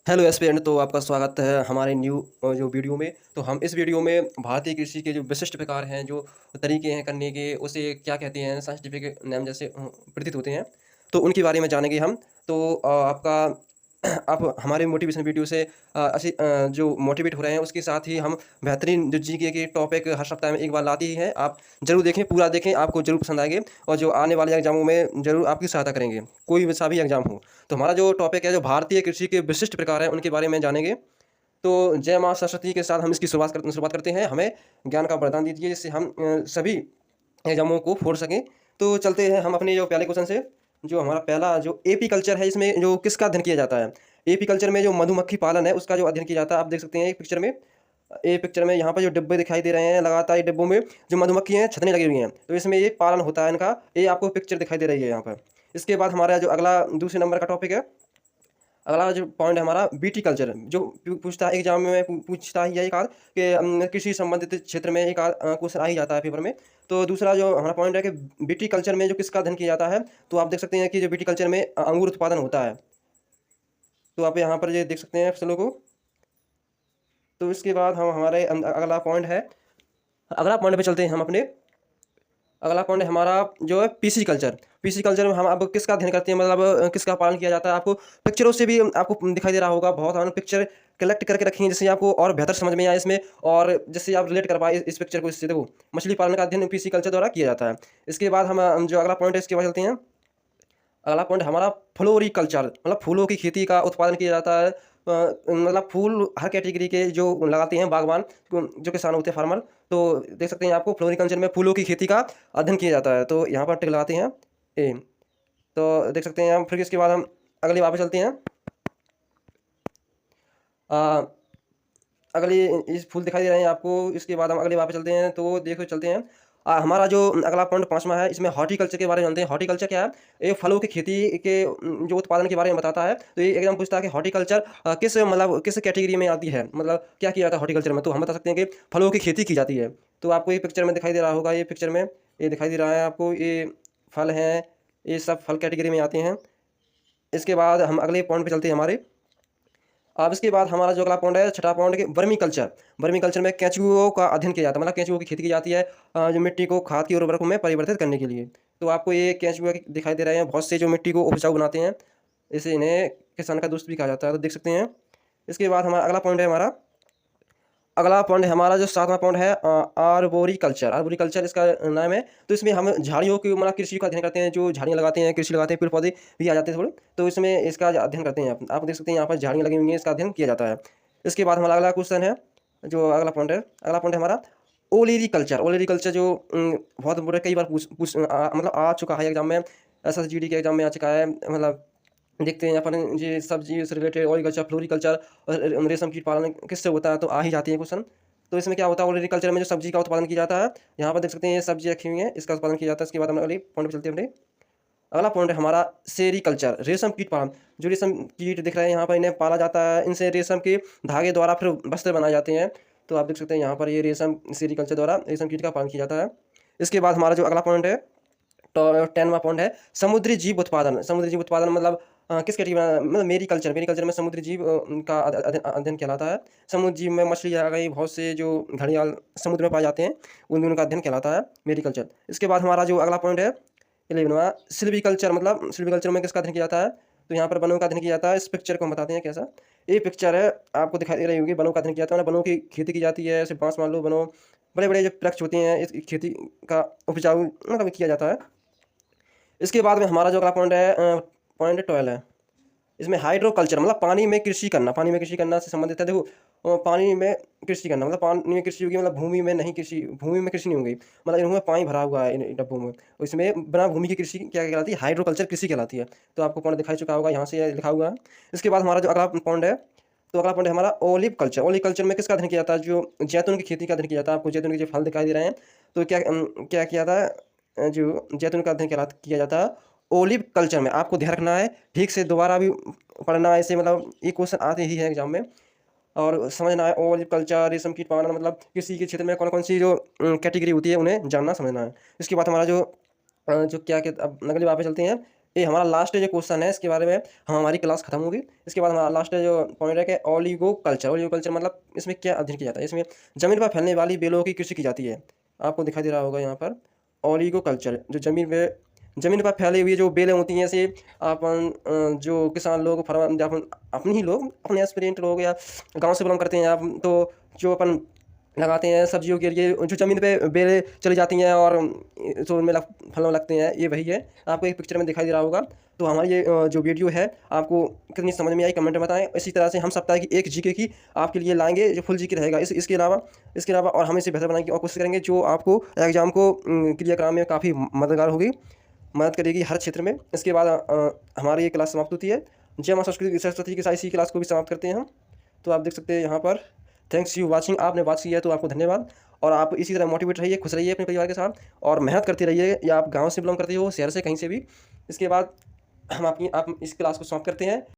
Hello aspirant. तो आपका स्वागत है हमारे न्यू जो वीडियो में। तो हम इस वीडियो में भारतीय कृषि के जो विशिष्ट प्रकार हैं, जो तरीके हैं करने के, उसे क्या कहते हैं, साइंटिफिक नाम जैसे प्रतीत होते हैं, तो उनके बारे में जानेंगे हम। तो आपका आप हमारे मोटिवेशन वीडियो से जो मोटिवेट हो रहे हैं, उसके साथ ही हम बेहतरीन जो जीके के टॉपिक हर सप्ताह में एक बार लाते ही हैं। आप ज़रूर देखें, पूरा देखें, आपको ज़रूर पसंद आएंगे और जो आने वाले एग्जामों में ज़रूर आपकी सहायता करेंगे, कोई सा भी एग्जाम हो। तो हमारा जो टॉपिक है, जो भारतीय कृषि के विशिष्ट प्रकार हैं, उनके बारे में जानेंगे। तो जय माँ सरस्वती के साथ हम इसकी शुरुआत करते हैं। हमें ज्ञान का वरदान दीजिए, जिससे हम सभी एग्जामों को फोड़ सकें। तो चलते हैं हम अपने जो पहले क्वेश्चन से। जो हमारा पहला जो एपी कल्चर है, इसमें जो किसका अध्ययन किया जाता है? एपी कल्चर में जो मधुमक्खी पालन है, उसका जो अध्ययन किया जाता है। आप देख सकते हैं एक पिक्चर में, यहाँ पर जो डिब्बे दिखाई दे रहे हैं, लगातार ये डिब्बों में जो मधुमक्खी हैं, छतनी लगी हुई हैं, तो इसमें ये पालन होता है इनका। ये आपको पिक्चर दिखाई दे रही है यहाँ पर। इसके बाद हमारा जो अगला दूसरे नंबर का टॉपिक है, अगला जो पॉइंट है हमारा बीटी कल्चर, जो पूछता है एग्जाम में, पूछता ही है एक आध कि कृषि संबंधित क्षेत्र में एक आध क्वेश्चन आ ही जाता है पेपर में। तो दूसरा जो हमारा पॉइंट है कि बीटी कल्चर में जो किसका अध्ययन किया जाता है, तो आप देख सकते हैं कि जो बीटी कल्चर में अंगूर उत्पादन होता है। तो आप यहाँ पर ये देख सकते हैं फसलों को। तो इसके बाद हम हमारे अगला पॉइंट है, अगला पॉइंट पे चलते हैं हम अपने। अगला पॉइंट हमारा जो है पीसी कल्चर। पीसी कल्चर में हम अब किसका अध्ययन करते हैं, मतलब किसका पालन किया जाता है। आपको पिक्चरों से भी आपको दिखाई दे रहा होगा, बहुत हमने पिक्चर कलेक्ट करके रखी है, जिससे आपको और बेहतर समझ में आए इसमें, और जिससे आप रिलेट कर पाए इस पिक्चर को। इससे देखो, मछली पालन का अध्ययन पीसी कल्चर द्वारा किया जाता है। इसके बाद हम जो अगला पॉइंट है, इसके बाद चलते हैं। अगला पॉइंट हमारा फ्लोरिकल्चर, मतलब फूलों की खेती का उत्पादन किया जाता है। मतलब फूल हर कैटेगरी के जो लगाते हैं बागवान, जो किसान होते हैं, फार्मर। तो देख सकते हैं आपको फ्लोरिकल्चर में फूलों की खेती का अध्ययन किया जाता है। तो यहाँ पर टिक लगाते हैं ए। तो देख सकते हैं हम। फिर इसके बाद हम अगली बात पे चलते हैं। आ, अगली इस फूल दिखाई दे रहे हैं आपको। इसके बाद हम अगली बात पे चलते हैं। तो देखो चलते हैं। हमारा जो अगला पॉइंट पांचवा है, इसमें हॉर्टिकल्चर के बारे में जानते हैं। हॉर्टिकल्चर क्या है? ये फलों की खेती के जो उत्पादन के बारे में बताता है। तो ये एकदम पूछता है कि हॉर्टिकल्चर किस मतलब किस कैटेगरी में आती है, मतलब क्या किया जाता है हॉर्टिकल्चर में। तो हम बता सकते हैं कि फलों की खेती की जाती है। तो आपको ये पिक्चर में दिखाई दे रहा होगा, ये पिक्चर में ये दिखाई दे रहा है आपको, ये फल हैं, ये सब फल कैटेगरी में आते हैं। इसके बाद हम अगले पॉइंट पे चलते हैं हमारे। अब इसके बाद हमारा जो अगला पॉइंट है, छठा पॉइंट कि वर्मी कल्चर। वर्मी कल्चर में केंचुओं का अध्ययन किया जाता है, मतलब केंचुओं की खेती की जाती है जो मिट्टी को खाद की उर्वरक में परिवर्तित करने के लिए। तो आपको ये केंचुए दिखाई दे रहे हैं, बहुत से जो मिट्टी को उपजाऊ बनाते हैं, इसे इन्हें किसान का दोस्त भी कहा जाता है। तो देख सकते हैं। इसके बाद हमारा अगला पॉइंट है हमारा, अगला पॉइंट है हमारा जो सातवां पॉइंट है, आर्बोरिकल्चर। आर्बोरिकल्चर इसका नाम है। तो इसमें हम झाड़ियों की मतलब कृषि का अध्ययन करते हैं, जो झाड़ियाँ लगाते हैं, कृषि लगाते हैं, पेड़ पौधे भी आ जाते हैं थोड़े। तो इसमें इसका अध्ययन करते हैं। आप देख सकते हैं यहाँ पर झाड़ियाँ लगी हुई हैं, इसका अध्ययन किया जाता है। इसके बाद हमारा अगला क्वेश्चन है, जो अगला पॉइंट है, अगला पॉइंट है हमारा ओलेरीकल्चर। ओलेरीकल्चर जो बहुत बुरे कई बार मतलब आ चुका है एग्जाम में, SSGD के एग्जाम में आ चुका है। मतलब देखते हैं यहाँ पर ये सब्जी से रिलेटेड ओरिकल्चर, फ्लोरिकल्चर और रेशम कीट पालन किससे होता है, तो आ ही जाती है क्वेश्चन। तो इसमें क्या होता है, ओरिकल्चर में जो सब्जी का उत्पादन किया जाता है, यहाँ पर देख सकते हैं ये सब्जी रखी हुई है, इसका उत्पादन किया जाता है। इसके बाद हम अगले पॉइंट पर चलते हैं अपने। अगला पॉइंट है हमारा सेरीकल्चर, रेशम कीट पालन। जो रेशम कीट दिख रहे हैं यहाँ पर, इन्हें पाला जाता है, इनसे रेशम के धागे द्वारा फिर वस्त्र बनाए जाते हैं। तो आप देख सकते हैं यहाँ पर ये रेशम सेरीकल्चर द्वारा रेशम कीट का पालन किया जाता है। इसके बाद हमारा जो अगला पॉइंट है, तो 10वां पॉइंट है समुद्री जीव उत्पादन। समुद्री जीव उत्पादन मतलब किस कैटेगरी में, मतलब मेरी कल्चर, मेरी कल्चर में समुद्री जीव का अध्ययन कहलाता है। समुद्री जीव में मछली आ गई, बहुत से जो घड़ियाल समुद्र में पाए जाते हैं, उनका अध्ययन कहलाता है मेरी कल्चर। इसके बाद हमारा जो अगला पॉइंट है 11वां, सिल्वीकल्चर। मतलब सिल्वीकल्चर में किसका अध्ययन किया जाता है, तो यहाँ पर वनों का अध्ययन किया जाता है। इस पिक्चर को हम बताते हैं कैसा। ये पिक्चर है, आपको दिखाई दे रही होगी, वनों का अध्ययन किया जाता है। वनों की खेती की जाती है, जैसे बांस मान लो, वनों बड़े बड़े जो वृक्ष होते हैं, इस खेती का उपजाऊ मतलब किया जाता है। इसके बाद में हमारा जो अगला पॉइंट है, पॉइंट 12 है। इसमें हाइड्रोकल्चर, मतलब पानी में कृषि करना। पानी में कृषि करना से संबंधित है। देखो पानी में कृषि करना मतलब पानी में कृषि होगी, मतलब भूमि में नहीं कृषि, भूमि में कृषि नहीं होगी, मतलब इनमें पानी भरा हुआ है इन डब्बों में। इसमें बिना भूमि की कृषि क्या कहलाती है, हाइड्रोकल्चर कृषि कहलाती है। तो आपको पॉइंट दिखाई चुका होगा, यहाँ से ये लिखा हुआ है। इसके बाद हमारा जो अगला पॉइंट है, तो अगला पॉइंट है हमारा ओलिव कल्चर। ओलिव कल्चर में किसका अध्ययन किया जाता है, जो जैतून की खेती का अध्ययन किया जाता है। आपको जैतून के जो फल दिखाई दे रहे हैं, तो क्या किया था, जो जैतून का अध्ययन किया जाता है ओलिव कल्चर में। आपको ध्यान रखना है, ठीक से दोबारा भी पढ़ना है, ऐसे मतलब ये क्वेश्चन आते ही है एग्जाम में, और समझना है। ओलिव कल्चर, रेशम कीट पालन, मतलब किसी के क्षेत्र में कौन कौन सी जो कैटेगरी होती है, उन्हें जानना समझना है। इसके बाद हमारा जो जो क्या कहते, अब अगली बात पे चलते हैं। ये हमारा लास्ट जो क्वेश्चन है इसके बारे में हम हमारी क्लास खत्म होगी। इसके बाद हमारा लास्ट जो पॉइंट है कि ओलिगो कल्चर मतलब इसमें क्या अध्ययन किया जाता है। इसमें ज़मीन पर फैलने वाली बेलों की कृषि की जाती है। आपको दिखाई दे रहा होगा यहाँ पर ओलिगो कल्चर, जो ज़मीन पर फैली हुई जो बेलें होती हैं, जैसे अपन जो किसान लोग फार्मर अपन अपने ही लोग अपने एस्पिरेंट लोग या गांव से बिलोंग करते हैं आप, तो जो अपन लगाते हैं सब्जियों के लिए, जो ज़मीन पे बेलें चली जाती हैं और तो उनमें फलों लगते हैं, ये वही है। आपको एक पिक्चर में दिखाई दे रहा होगा। तो हमारी ये जो वीडियो है आपको कितनी समझ में आई कमेंट में बताएं। इसी तरह से हम सप्ताह की एक जीके की आपके लिए लाएंगे जो फुल जीके रहेगा। इसके अलावा और हम इसे बेहतर बनाने की और कोशिश करेंगे जो आपको एग्जाम को क्लियर कराने में काफ़ी मददगार होगी, मदद करेगी हर क्षेत्र में। इसके बाद हमारी ये क्लास समाप्त होती है। जय मां सरस्वती के साथ इसी क्लास को भी समाप्त करते हैं हम। तो आप देख सकते हैं यहाँ पर थैंक्स यू वाचिंग। आपने वॉच किया है तो आपको धन्यवाद। और आप इसी तरह मोटिवेट रहिए, खुश रहिए अपने परिवार के साथ और मेहनत करते रहिए, या आप गाँव से बिलोंग करते हो, शहर से, कहीं से भी। इसके बाद हम आप इस क्लास को समाप्त करते हैं।